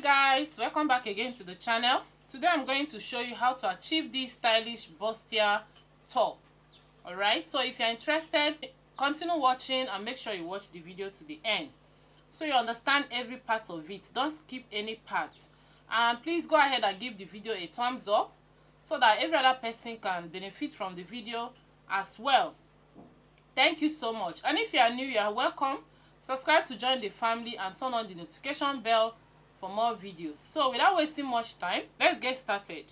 Hi guys, welcome back again to the channel. Today I'm going to show you how to achieve this stylish bustier top. Alright, so if you're interested, continue watching and make sure you watch the video to the end so you understand every part of it. Don't skip any part, and please go ahead and give the video a thumbs up so that every other person can benefit from the video as well. Thank you so much. And if you are new, you are welcome. Subscribe to join the family and turn on the notification bell for more videos. So without wasting much time, let's get started.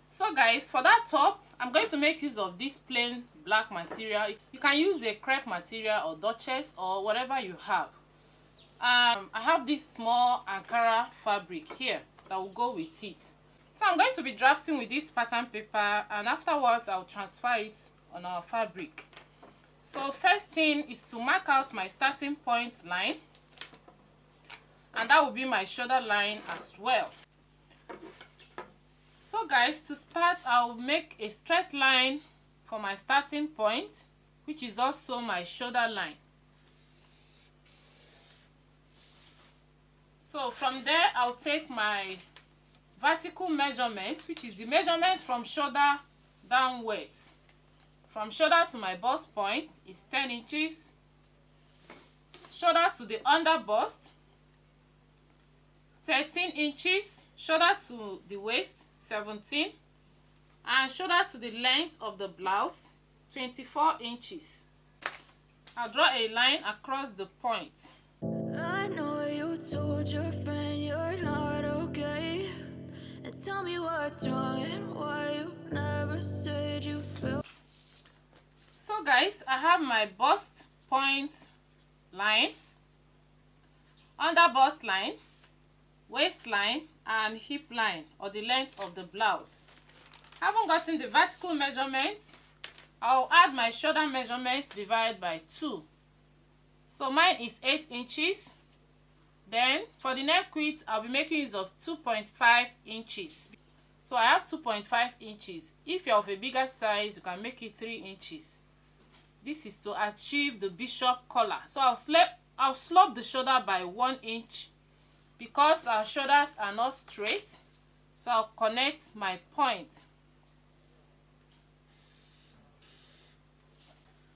So guys, for that top, I'm going to make use of this plain black material. You can use a crepe material or duchess or whatever you have. I have this small Ankara fabric here that will go with it. So I'm going to be drafting with this pattern paper, and afterwards I'll transfer it on our fabric. So first thing is to mark out my starting point line, and that will be my shoulder line as well. So guys, to start, I'll make a straight line for my starting point, which is also my shoulder line. So from there, I'll take my vertical measurement, which is the measurement from shoulder downwards. From shoulder to my bust point is 10 inches. Shoulder to the under bust, 13 inches. Shoulder to the waist, 17. And shoulder to the length of the blouse, 24 inches. I'll draw a line across the point. I know you told your friend you're not okay, and tell me what's wrong and why you never said you felt. So guys, I have my bust point line, under bust line, waistline, and hip line, or the length of the blouse. Having gotten the vertical measurement, I'll add my shoulder measurement divided by 2. So mine is 8 inches. Then for the neck width, I'll be making use of 2.5 inches. So I have 2.5 inches. If you're of a bigger size, you can make it 3 inches. This is to achieve the bishop collar. So I'll slope the shoulder by 1 inch because our shoulders are not straight. So I'll connect my point.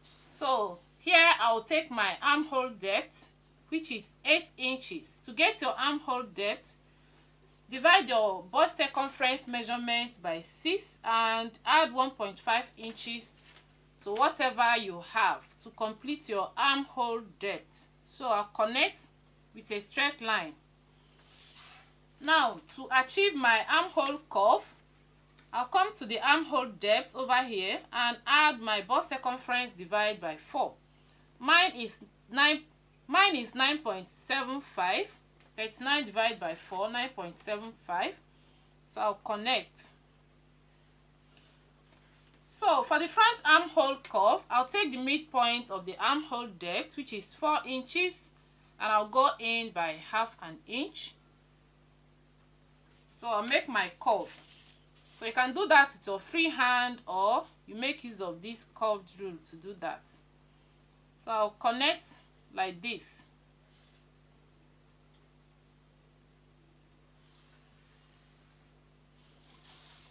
So here I'll take my armhole depth, which is 8 inches. To get your armhole depth, divide your bust circumference measurement by 6 and add 1.5 inches to whatever you have to complete your armhole depth. So I'll connect with a straight line. Now, to achieve my armhole curve, I'll come to the armhole depth over here and add my bust circumference divided by 4. Mine is 9.75. 39 divided by 4, 9.75. So I'll connect. So for the front armhole curve, I'll take the midpoint of the armhole depth, which is 4 inches, and I'll go in by half an inch. So I'll make my curve. So you can do that with your free hand, or you make use of this curved rule to do that. So I'll connect like this.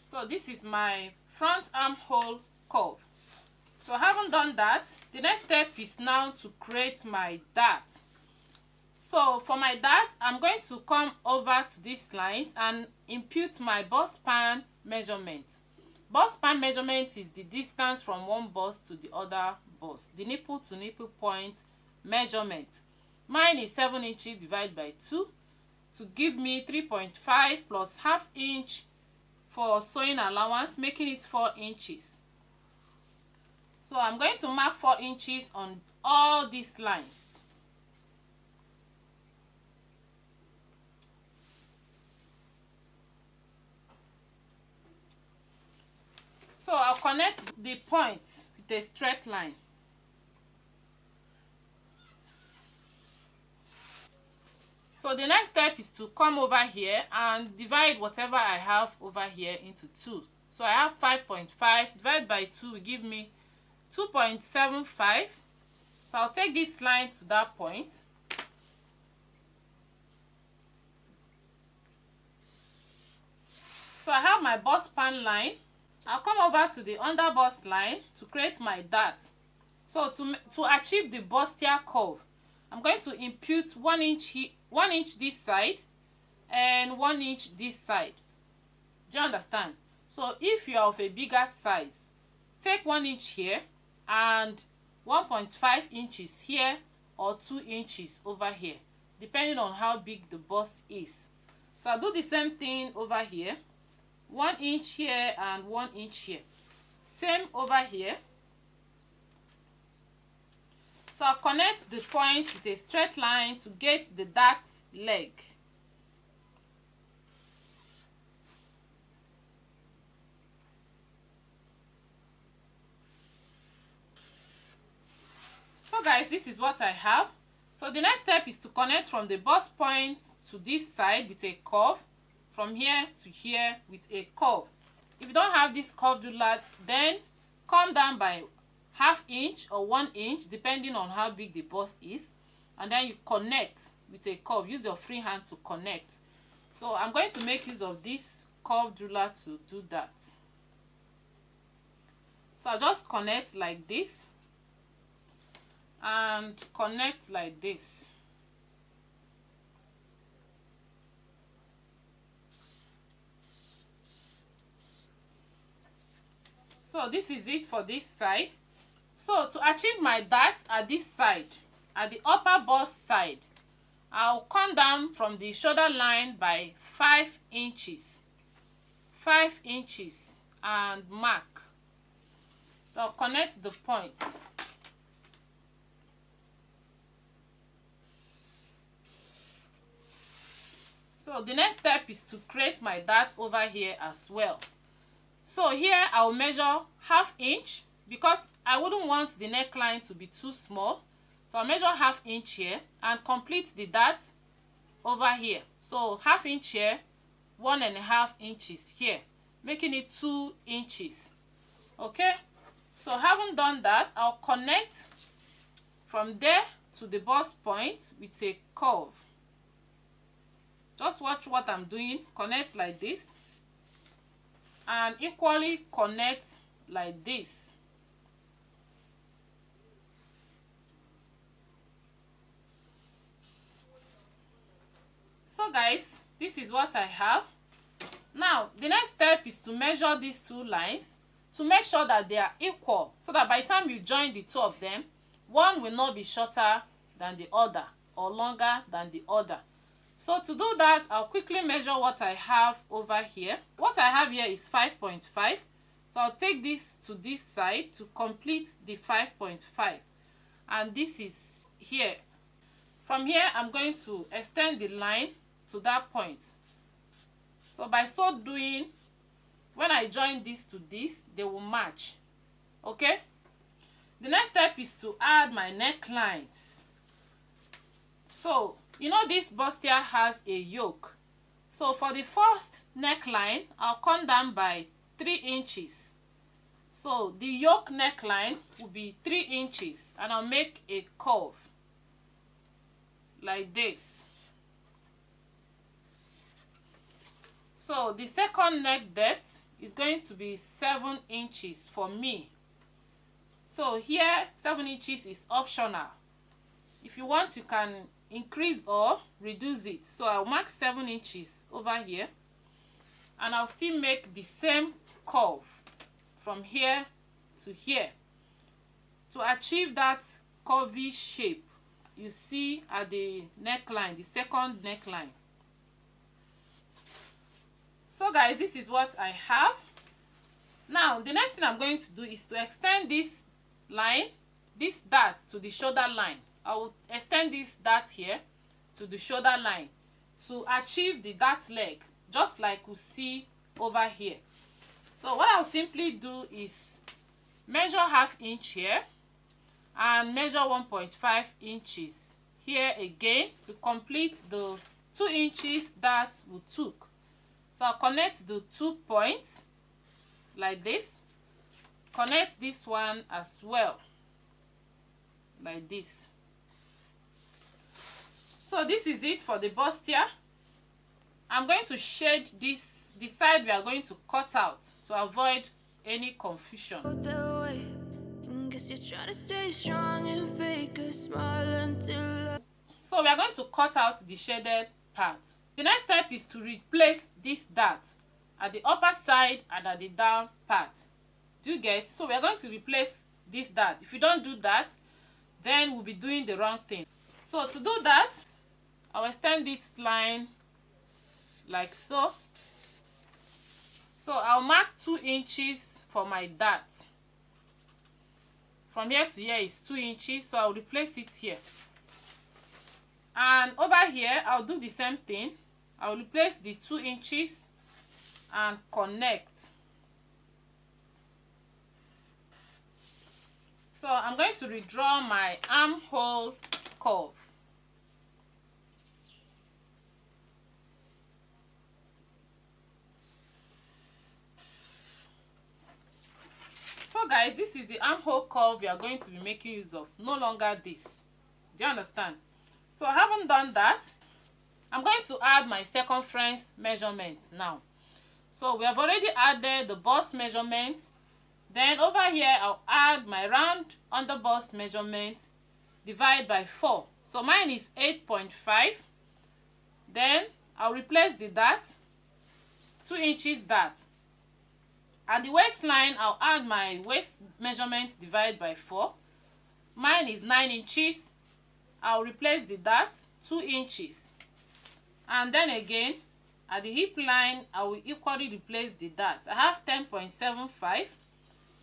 So this is my front armhole curve. So having done that, the next step is now to create my dart. So for my dart, I'm going to come over to these lines and impute my bust span measurement. Bust span measurement is the distance from one bust to the other bust, the nipple to nipple point measurement. Mine is 7 inches divided by 2 to give me 3.5 plus half inch for sewing allowance, making it 4 inches. So I'm going to mark 4 inches on all these lines. So I'll connect the points with a straight line. So the next step is to come over here and divide whatever I have over here into 2. So I have 5.5 divided by 2 will give me 2.75. So I'll take this line to that point. So I have my bust span line. I'll come over to the under bust line to create my dart. So to achieve the bustier curve, I'm going to impute 1 inch this side and 1 inch this side. Do you understand? So if you are of a bigger size, take 1 inch here and 1.5 inches here or 2 inches over here, depending on how big the bust is. So I'll do the same thing over here. 1 inch here and 1 inch here. Same over here. So I'll connect the point with a straight line to get the dart leg. So guys, this is what I have. So the next step is to connect from the bust point to this side with a curve, from here to here with a curve. If you don't have this curved ruler, then come down by ½ inch or 1 inch depending on how big the bust is, and then you connect with a curve. Use your free hand to connect. So I'm going to make use of this curved ruler to do that. So I'll just connect like this and connect like this. So this is it for this side. So to achieve my dart at this side, at the upper bust side, I'll come down from the shoulder line by 5 inches. 5 inches and mark. So I'll connect the point. So the next step is to create my dart over here as well. So here I'll measure ½ inch because I wouldn't want the neckline to be too small. So I'll measure ½ inch here and complete the dart over here. So ½ inch here, 1.5 inches here, making it 2 inches. Okay, so having done that, I'll connect from there to the bust point with a curve. Just watch what I'm doing. Connect like this and equally connect like this. So guys, this is what I have. Now the next step is to measure these two lines to make sure that they are equal, so that by the time you join the two of them, one will not be shorter than the other or longer than the other. So to do that, I'll quickly measure what I have over here. What I have here is 5.5. So I'll take this to this side to complete the 5.5. And this is here. From here, I'm going to extend the line to that point. So by so doing, when I join this to this, they will match. Okay? The next step is to add my necklines. So you know this bustier has a yoke. So for the first neckline, I'll come down by 3 inches. So the yoke neckline will be 3 inches, and I'll make a curve like this. So the second neck depth is going to be 7 inches for me. So here 7 inches is optional. If you want, you can increase or reduce it. So I'll mark 7 inches over here, and I'll still make the same curve from here to here to achieve that curvy shape you see at the neckline, the second neckline. So guys, this is what I have. Now the next thing I'm going to do is to extend this line, this dart, to the shoulder line. I will extend this dart here to the shoulder line to achieve the dart leg, just like we see over here. So what I'll simply do is measure ½ inch here and measure 1.5 inches here again to complete the 2 inches that we took. So I'll connect the 2 points like this. Connect this one as well, like this. So this is it for the bustier. I'm going to shade this, the side we are going to cut out, to avoid any confusion. So we are going to cut out the shaded part. The next step is to replace this dart at the upper side and at the down part. Do you get? So we are going to replace this dart. If you don't do that, then we'll be doing the wrong thing. So to do that, I'll extend this line like so. So I'll mark 2 inches for my dart. From here to here is 2 inches, so I'll replace it here. And over here, I'll do the same thing. I'll replace the 2 inches and connect. So I'm going to redraw my armhole curve. So guys, this is the armhole curve we are going to be making use of, no longer this. Do you understand? So I haven't done that. I'm going to add my circumference measurement now. So we have already added the bust measurement. Then over here, I'll add my round under bust measurement, divide by 4. So mine is 8.5. Then I'll replace the dart, 2 inches dart. At the waistline, I'll add my waist measurement, divide by 4. Mine is 9 inches. I'll replace the dart, 2 inches. And then again, at the hip line, I will equally replace the dart. I have 10.75.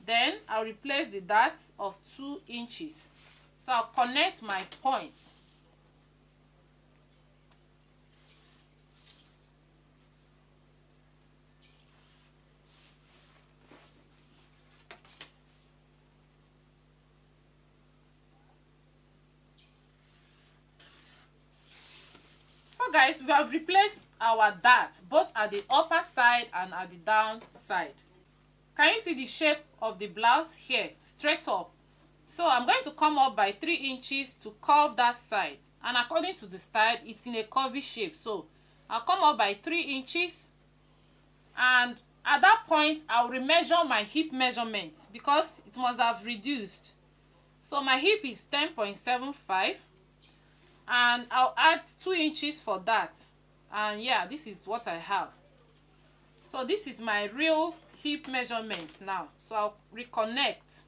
Then I'll replace the dart of 2 inches. So I'll connect my point. So guys, we have replaced our dart both at the upper side and at the down side. Can you see the shape of the blouse here? Straight up. So I'm going to come up by 3 inches to curve that side. And according to the style, it's in a curvy shape. So I'll come up by 3 inches. And at that point, I'll remeasure my hip measurement because it must have reduced. So my hip is 10.75. And I'll add 2 inches for that. And yeah, this is what I have. So this is my real hip measurement now. So I'll reconnect.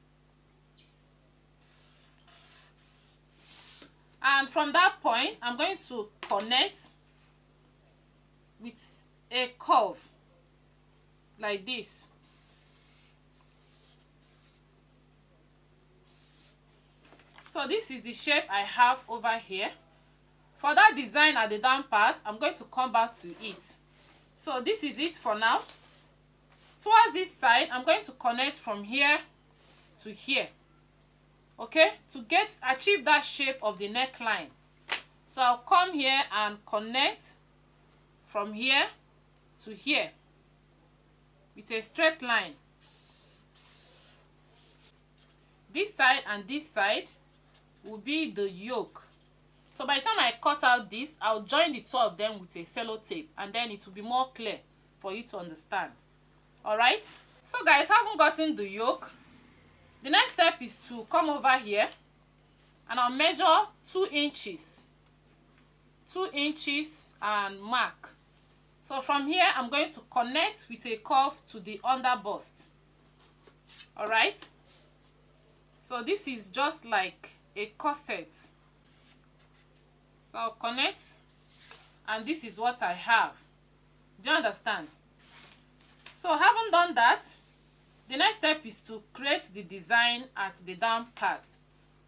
And from that point, I'm going to connect with a curve like this. So this is the shape I have over here. For that design at the down part, I'm going to come back to it. So this is it for now. Towards this side, I'm going to connect from here to here. Okay, to achieve that shape of the neckline. So I'll come here and connect from here to here with a straight line. This side and this side will be the yoke. So by the time I cut out this, I'll join the two of them with a sellotape, and then it will be more clear for you to understand. Alright, so guys, haven't gotten the yoke. The next step is to come over here and I'll measure 2 inches. 2 inches and mark. So from here, I'm going to connect with a curve to the under bust. Alright, so this is just like a corset. So I'll connect, and this is what I have. Do you understand? So having done that, the next step is to create the design at the down part.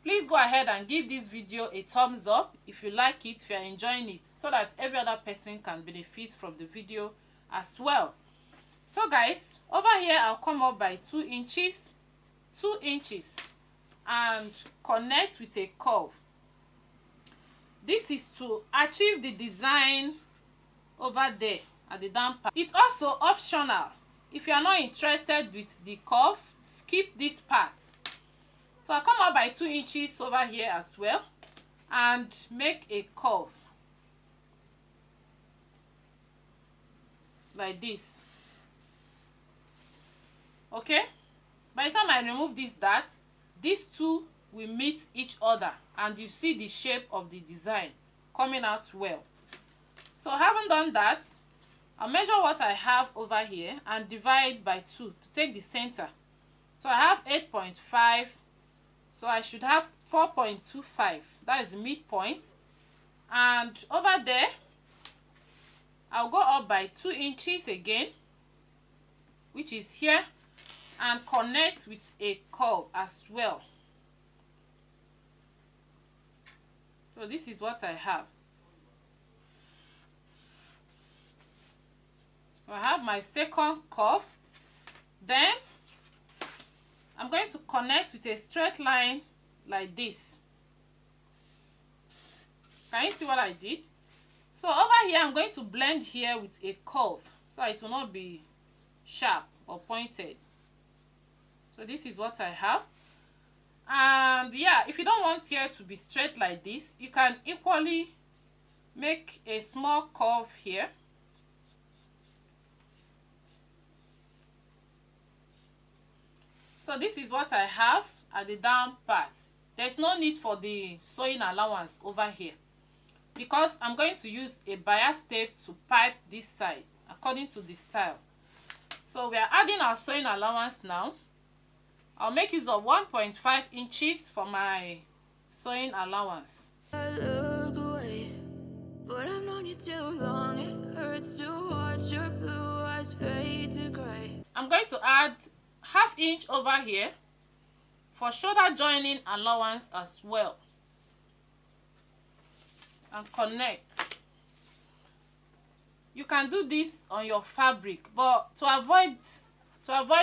Please go ahead and give this video a thumbs up if you like it, if you are enjoying it, so that every other person can benefit from the video as well. So guys, over here I'll come up by 2 inches, 2 inches, and connect with a curve. This is to achieve the design over there at the down part. It's also optional if you are not interested with the curve, skip this part. So I come out by 2 inches over here as well and make a curve like this. Okay, by the time I remove this dart, these two will meet each other and you see the shape of the design coming out well. So having done that, I'll measure what I have over here and divide by 2 to take the center. So I have 8.5, so I should have 4.25. That is the midpoint. And over there, I'll go up by 2 inches again, which is here, and connect with a curve as well. So this is what I have. So I have my second curve. Then I'm going to connect with a straight line like this. Can you see what I did? So over here, I'm going to blend here with a curve so it will not be sharp or pointed. So this is what I have. And yeah, if you don't want here to be straight like this, you can equally make a small curve here. So this is what I have at the down part. There's no need for the sewing allowance over here because I'm going to use a bias tape to pipe this side according to the style. So we are adding our sewing allowance now. I'll make use of 1.5 inches for my sewing allowance. I look away, but I've known you too long. It hurts to watch your blue eyes fade to gray. I'm going to add ½ inch over here for shoulder joining allowance as well. And connect. You can do this on your fabric, but to avoid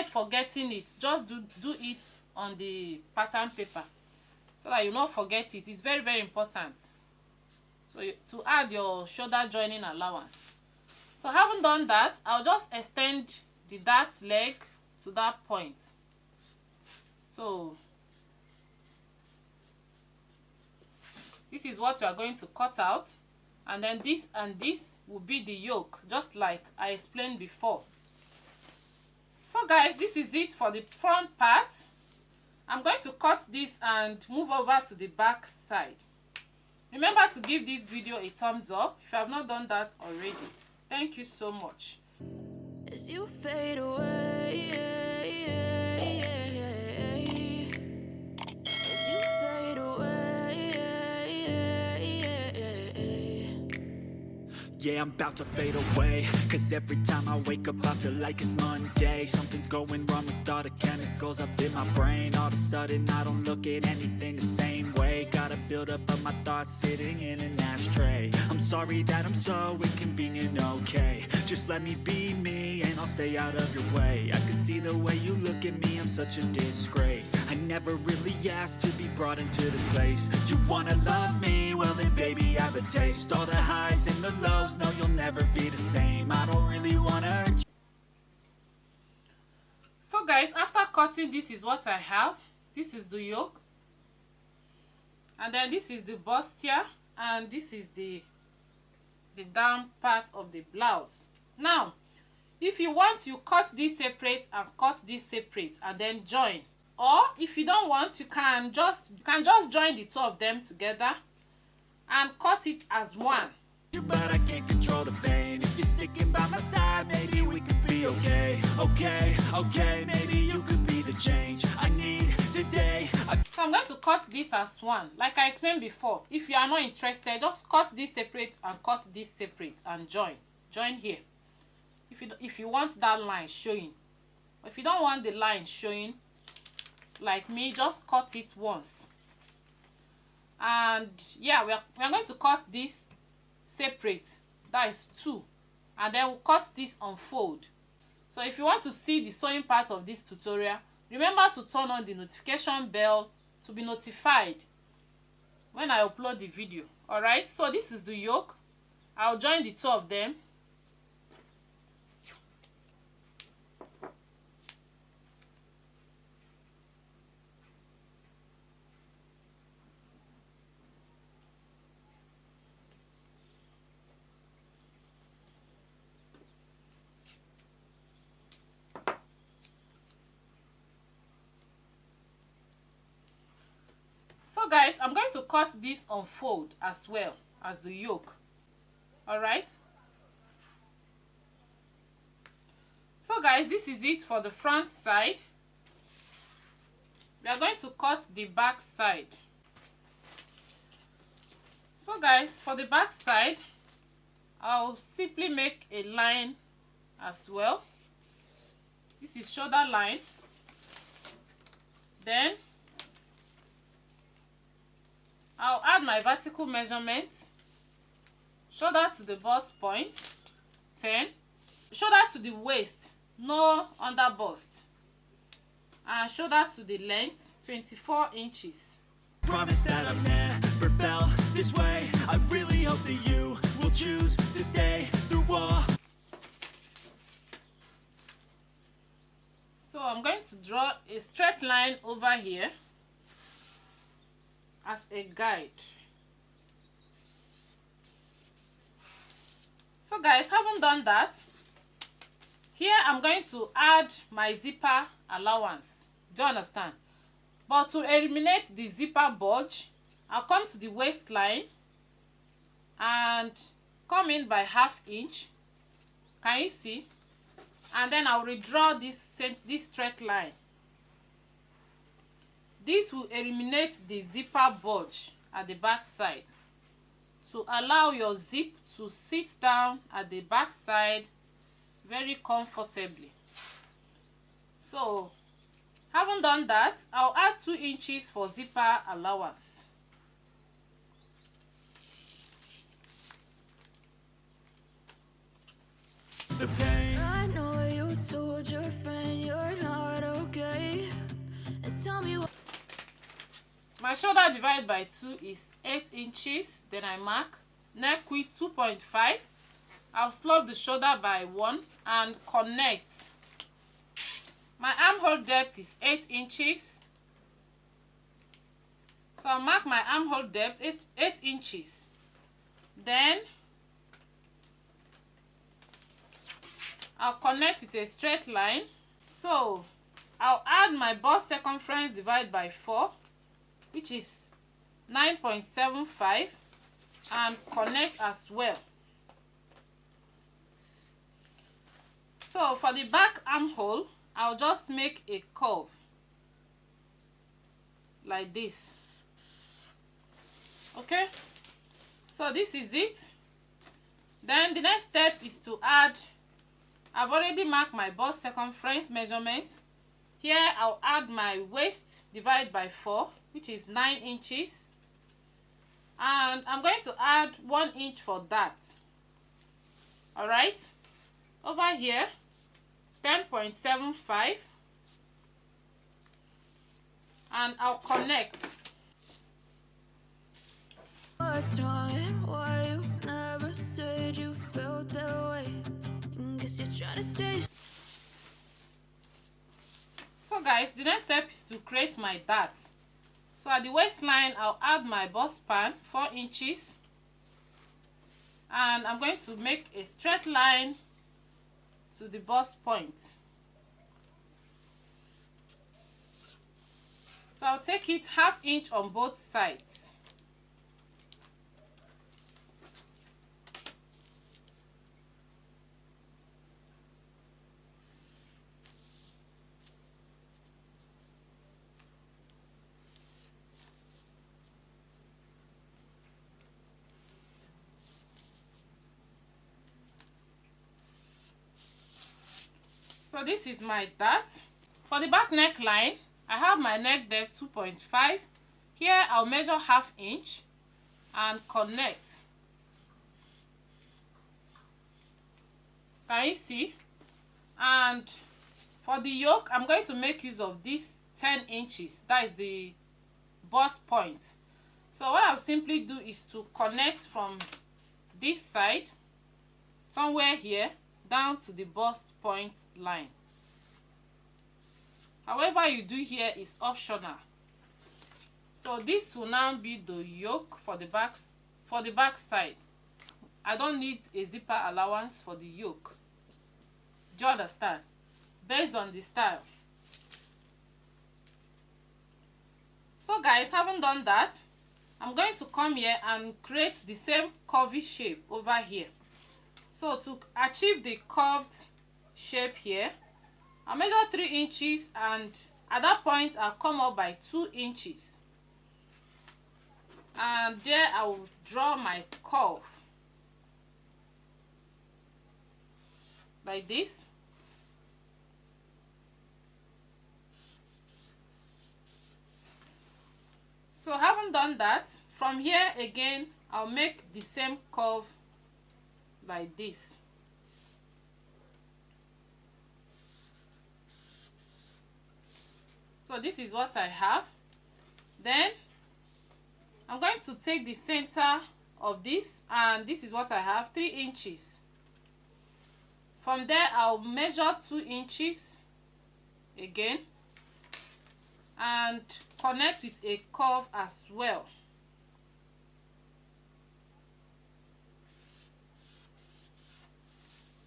forgetting it, just do it on the pattern paper so that you not forget it. It's very, very important. So to add your shoulder joining allowance. So having done that, I'll just extend the dart leg to that point. So this is what we are going to cut out, and then this and this will be the yoke, just like I explained before. So guys, this is it for the front part. I'm going to cut this and move over to the back side. Remember to give this video a thumbs up if you have not done that already. Thank you so much. As you fade away, as you fade away, yeah, I'm about to fade away. Cause every time I wake up I feel like it's Monday. Something's going wrong with all the chemicals up in my brain. All of a sudden I don't look at anything the same way. Got a buildup of my thoughts sitting in an ashtray. I'm sorry that I'm so inconvenient, okay. Just let me be me and I'll stay out of your way. I can see the way you look at me, I'm such a disgrace. I never really asked to be brought into this place. You wanna love me? Well then baby I have a taste. All the highs and the lows, no you'll never be the same. I don't really wanna hurt you. So guys, after cutting, this is what I have. This is the yoke, and then this is the bustier, and this is the down part of the blouse. Now if you want, you cut this separate and cut this separate and then join, or if you don't want, you can just join the two of them together and cut it as one. But I can't control the pain. If you're sticking by my side, maybe we could be okay. Okay, maybe you could be the change I need today. So I'm going to cut this as one. Like I explained before, if you are not interested, just cut this separate and cut this separate and join here. If you want that line showing. If you don't want the line showing, like me, just cut it once. And yeah, we are going to cut this separate, that is 2, and then we'll cut this unfold. So if you want to see the sewing part of this tutorial, remember to turn on the notification bell to be notified when I upload the video. Alright, so this is the yoke. I'll join the two of them. guys, I'm going to cut this on fold as well as the yoke. Alright, so guys, this is it for the front side. We are going to cut the back side. So guys, for the back side, I'll simply make a line as well. This is shoulder line. Then I'll add my vertical measurement. Shoulder to the bust point, 10. Shoulder to the waist, no under bust. And shoulder to the length, 24 inches. Promise that I've never felt this way. I really hope that you will choose to stay through all. So I'm going to draw a straight line over here as a guide. So guys, having done that, here I'm going to add my zipper allowance. Do you understand? But to eliminate the zipper bulge, I'll come to the waistline and come in by ½ inch. Can you see? And then I'll redraw this straight line. This will eliminate the zipper bulge at the back side to allow your zip to sit down at the back side very comfortably. So having done that, I'll add 2 inches for zipper allowance. The pain. I know you told your friend you're not okay, and tell me what. My shoulder divided by 2 is 8 inches. Then I mark neck width 2.5. I'll slope the shoulder by 1 and connect. My armhole depth is 8 inches. So I'll mark my armhole depth 8 inches. Then I'll connect with a straight line. So I'll add my bust circumference divided by 4, which is 9.75, and connect as well. So for the back armhole, I'll just make a curve like this. Okay, so this is it. Then the next step is to add, I've already marked my bust circumference measurement. Here I'll add my waist divided by 4, which is 9 inches, and I'm going to add 1 inch for that. Alright, over here 10.75, and I'll connect. What's wrong and why you never said you felt that way? Guess you're trying to stay. So guys, the next step is to create my dart. So at the waistline, I'll add my bust span 4 inches, and I'm going to make a straight line to the bust point. So I'll take it ½ inch on both sides. So this is my dart. For the back neckline, I have my neck depth 2.5. Here I'll measure ½ inch and connect. Can you see? And for the yoke, I'm going to make use of this 10 inches. That is the bust point. So what I'll simply do is to connect from this side, somewhere here, down to the bust point line. However you do here is optional. So this will now be the yoke for the back side. I don't need a zipper allowance for the yoke. Do you understand? Based on the style. So guys, having done that, I'm going to come here and create the same curvy shape over here. So to achieve the curved shape here, I'll measure 3 inches, and at that point I'll come up by 2 inches, and there I will draw my curve like this. So having done that, from here again I'll make the same curve like this. So this is what I have. Then I'm going to take the center of this, and this is what I have, 3 inches. From there I'll measure 2 inches again and connect with a curve as well.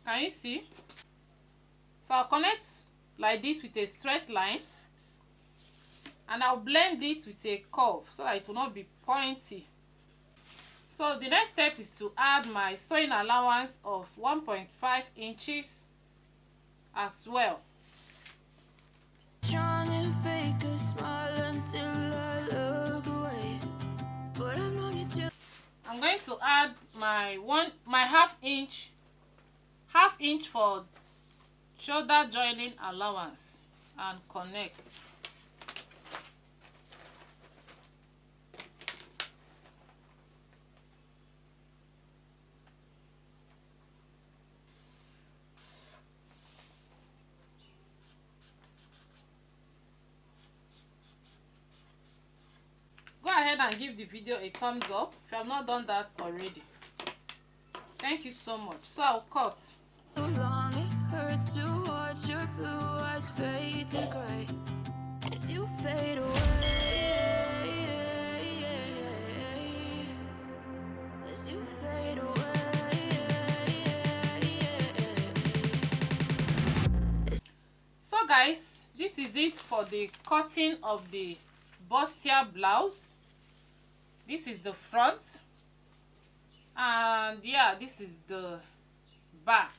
Can you see? So I'll connect like this with a straight line, and I'll blend it with a curve so that it will not be pointy. So the next step is to add my sewing allowance of 1.5 inches as well. Strong and fake a smile until I look away. But I've known you to. I'm going to add my half inch for shoulder joining allowance and connect. Go ahead and give the video a thumbs up if you have not done that already. Thank you so much. So I'll cut. So long it hurts to watch your blue eyes fade to gray as you fade away. As you fade away. So guys, this is it for the cutting of the bustier blouse. This is the front, and yeah, this is the back.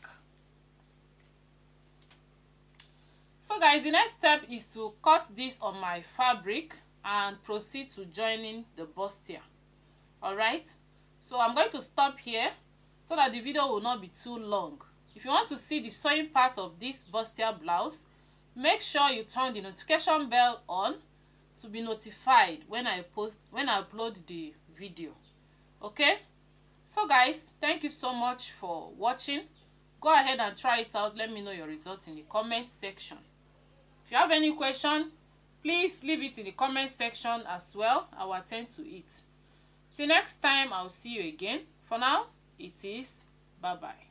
So guys, the next step is to cut this on my fabric and proceed to joining the bustier. Alright, so I'm going to stop here so that the video will not be too long. If you want to see the sewing part of this bustier blouse, make sure you turn the notification bell on to be notified when I upload the video. Okay, so guys, thank you so much for watching. Go ahead and try it out. Let me know your results in the comment section. If you have any question, please leave it in the comment section as well. I will attend to it. Till next time, I'll see you again. For now, it is bye bye.